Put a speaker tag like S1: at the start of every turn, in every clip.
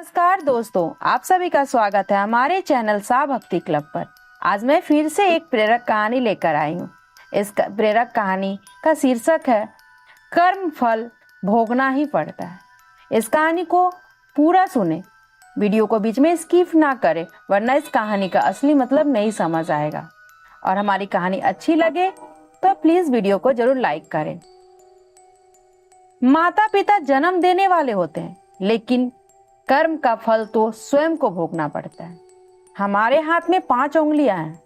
S1: नमस्कार दोस्तों, आप सभी का स्वागत है हमारे चैनल सा भक्ति क्लब पर। आज मैं फिर से एक प्रेरक कहानी लेकर आई हूँ। इस प्रेरक कहानी का शीर्षक है कर्म फल भोगना ही पड़ता है। इस कहानी को पूरा सुने, वीडियो को बीच में स्किप ना करें, वरना इस कहानी का असली मतलब नहीं समझ आएगा। और हमारी कहानी अच्छी लगे तो प्लीज वीडियो को जरूर लाइक करें। माता पिता जन्म देने वाले होते हैं, लेकिन कर्म का फल तो स्वयं को भोगना पड़ता है। हमारे हाथ में 5 उंगलियां हैं।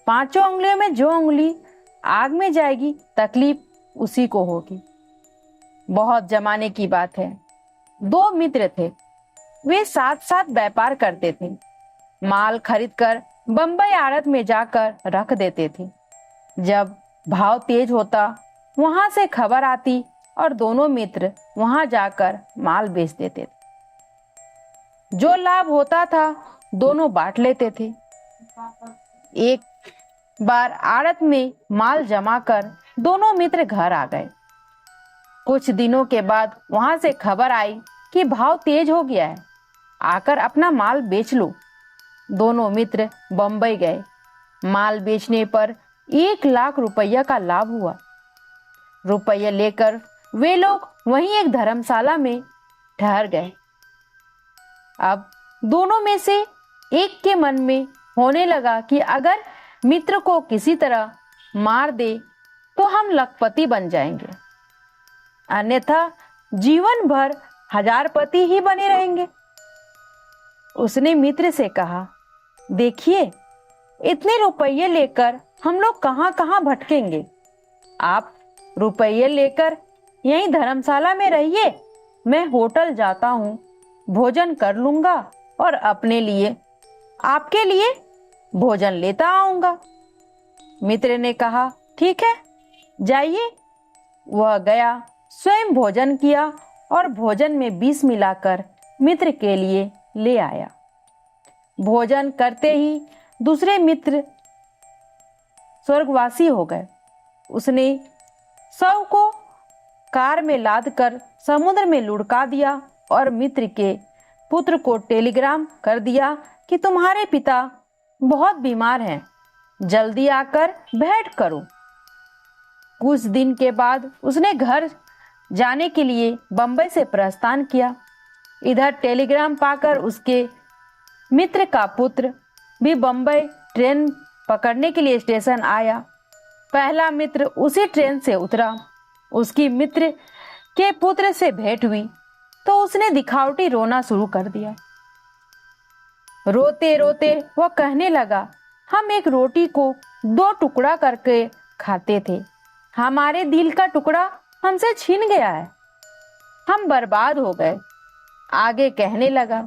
S1: 5 उंगलियों में जो उंगली आग में जाएगी, तकलीफ उसी को होगी। बहुत जमाने की बात है, 2 मित्र थे। वे साथ साथ व्यापार करते थे। माल खरीदकर बंबई आड़त में जाकर रख देते थे। जब भाव तेज होता, वहां से खबर आती और दोनों मित्र वहां जाकर माल बेच देते थे। जो लाभ होता था दोनों बांट लेते थे। एक बार आड़त में माल जमा कर दोनों मित्र घर आ गए। कुछ दिनों के बाद वहां से खबर आई कि भाव तेज हो गया है, आकर अपना माल बेच लो। दोनों मित्र बंबई गए। माल बेचने पर 1 लाख रुपया का लाभ हुआ। रुपया लेकर वे लोग वहीं एक धर्मशाला में ठहर गए। अब दोनों में से एक के मन में होने लगा कि अगर मित्र को किसी तरह मार दे तो हम लखपति बन जाएंगे, अन्यथा जीवन भर हजारपति ही बने रहेंगे। उसने मित्र से कहा, देखिए, इतने रुपये लेकर हम लोग कहां कहां भटकेंगे। आप रुपये लेकर यहीं धर्मशाला में रहिए, मैं होटल जाता हूं, भोजन कर लूंगा और अपने लिए आपके लिए भोजन लेता आऊंगा। मित्र ने कहा, ठीक है, जाइए। वह गया, स्वयं भोजन किया और भोजन में विष मिलाकर मित्र के लिए ले आया। भोजन करते ही दूसरे मित्र स्वर्गवासी हो गए। उसने शव को कार में लादकर समुद्र में लुढ़का दिया और मित्र के पुत्र को टेलीग्राम कर दिया कि तुम्हारे पिता बहुत बीमार हैं, जल्दी आकर भेंट करो। कुछ दिन के बाद उसने घर जाने के लिए बंबई से प्रस्थान किया। इधर टेलीग्राम पाकर उसके मित्र का पुत्र भी बंबई ट्रेन पकड़ने के लिए स्टेशन आया। पहला मित्र उसी ट्रेन से उतरा। उसकी मित्र के पुत्र से भेंट हुई तो उसने दिखावटी रोना शुरू कर दिया। रोते रोते वह कहने लगा, हम एक रोटी को 2 टुकड़ा करके खाते थे, हमारे दिल का टुकड़ा हमसे छीन गया है, हम बर्बाद हो गए। आगे कहने लगा,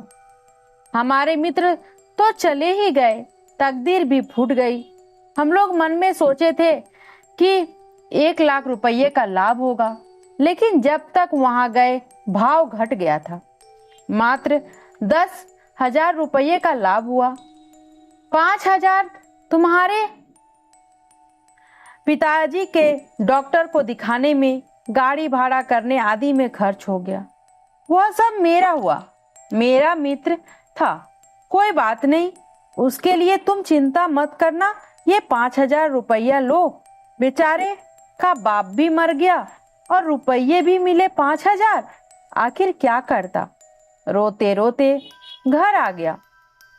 S1: हमारे मित्र तो चले ही गए, तकदीर भी फूट गई। हम लोग मन में सोचे थे कि 1 लाख रुपये का लाभ होगा, लेकिन जब तक वहां गए भाव घट गया था। मात्र 10,000 रुपये का लाभ हुआ। 5,000 तुम्हारे पिताजी के डॉक्टर को दिखाने में, गाड़ी भाड़ा करने आदि में खर्च हो गया। वह सब मेरा हुआ। मेरा मित्र था, कोई बात नहीं, उसके लिए तुम चिंता मत करना। ये 5,000 रुपया लो। बेचारे का बाप भी मर गया और रुपये भी मिले 5,000। आखिर क्या करता। रोते रोते घर आ गया।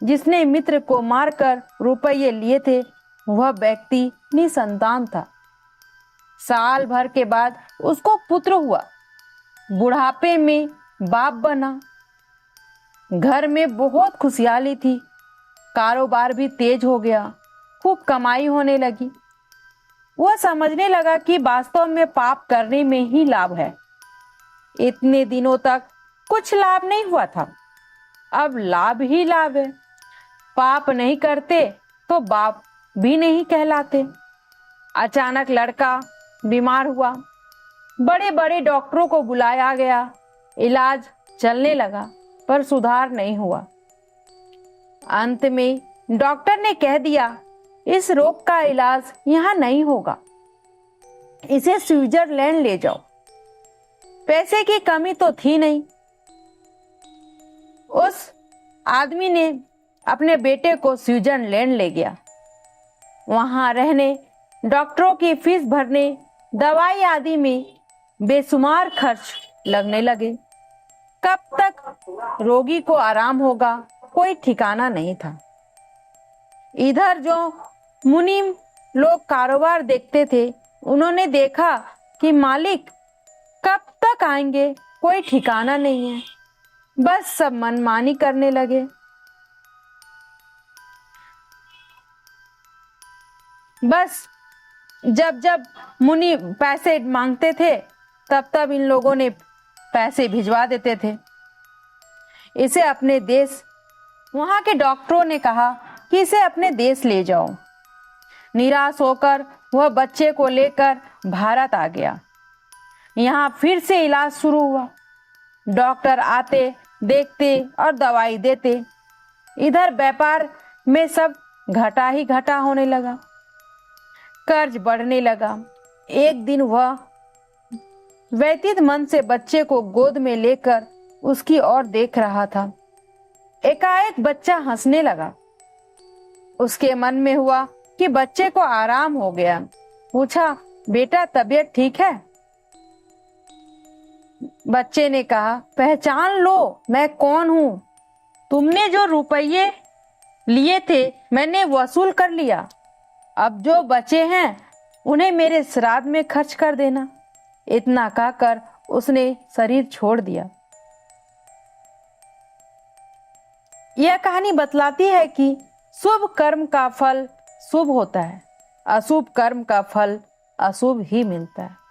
S1: जिसने मित्र को मारकर रुपये लिए थे वह व्यक्ति निसंतान था। साल भर के बाद उसको पुत्र हुआ। बुढ़ापे में बाप बना। घर में बहुत खुशहाली थी। कारोबार भी तेज हो गया, खूब कमाई होने लगी। वह समझने लगा कि वास्तव में पाप करने में ही लाभ है। इतने दिनों तक कुछ लाभ नहीं हुआ था, अब लाभ ही लाभ है। पाप नहीं करते तो बाप भी नहीं कहलाते। अचानक लड़का बीमार हुआ। बड़े बड़े डॉक्टरों को बुलाया गया। इलाज चलने लगा पर सुधार नहीं हुआ। अंत में डॉक्टर ने कह दिया, इस रोग का इलाज यहां नहीं होगा, इसे स्विट्जरलैंड ले जाओ। पैसे की कमी तो थी नहीं। उस आदमी ने अपने बेटे को स्विट्जरलैंड ले गया। वहां रहने, डॉक्टरों की फीस भरने, दवाई आदि में बेशुमार खर्च लगने लगे। कब तक रोगी को आराम होगा, कोई ठिकाना नहीं था। इधर जो मुनीम लोग कारोबार देखते थे, उन्होंने देखा कि मालिक कब तक आएंगे, कोई ठिकाना नहीं है। बस सब मनमानी करने लगे। बस जब जब मुनि पैसे मांगते थे, तब तब इन लोगों ने पैसे भिजवा देते थे। इसे अपने देश, वहां के डॉक्टरों ने कहा कि इसे अपने देश ले जाओ। निराश होकर वह बच्चे को लेकर भारत आ गया। यहाँ फिर से इलाज शुरू हुआ। डॉक्टर आते, देखते और दवाई देते। इधर व्यापार में सब घाटा ही घाटा होने लगा, कर्ज बढ़ने लगा। एक दिन वह व्यतीत मन से बच्चे को गोद में लेकर उसकी ओर देख रहा था। एकाएक बच्चा हंसने लगा। उसके मन में हुआ कि बच्चे को आराम हो गया। पूछा, बेटा तबीयत ठीक है? बच्चे ने कहा, पहचान लो मैं कौन हूं। तुमने जो रुपये लिए थे मैंने वसूल कर लिया। अब जो बचे हैं उन्हें मेरे श्राद्ध में खर्च कर देना। इतना कहकर उसने शरीर छोड़ दिया। यह कहानी बतलाती है कि शुभ कर्म का फल शुभ होता है, अशुभ कर्म का फल अशुभ ही मिलता है।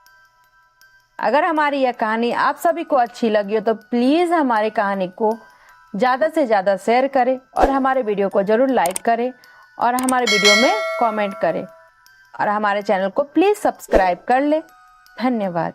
S1: अगर हमारी यह कहानी आप सभी को अच्छी लगी हो तो प्लीज़ हमारी कहानी को ज़्यादा से ज़्यादा शेयर करें और हमारे वीडियो को ज़रूर लाइक करें और हमारे वीडियो में कमेंट करें और हमारे चैनल को प्लीज़ सब्सक्राइब कर लें। धन्यवाद।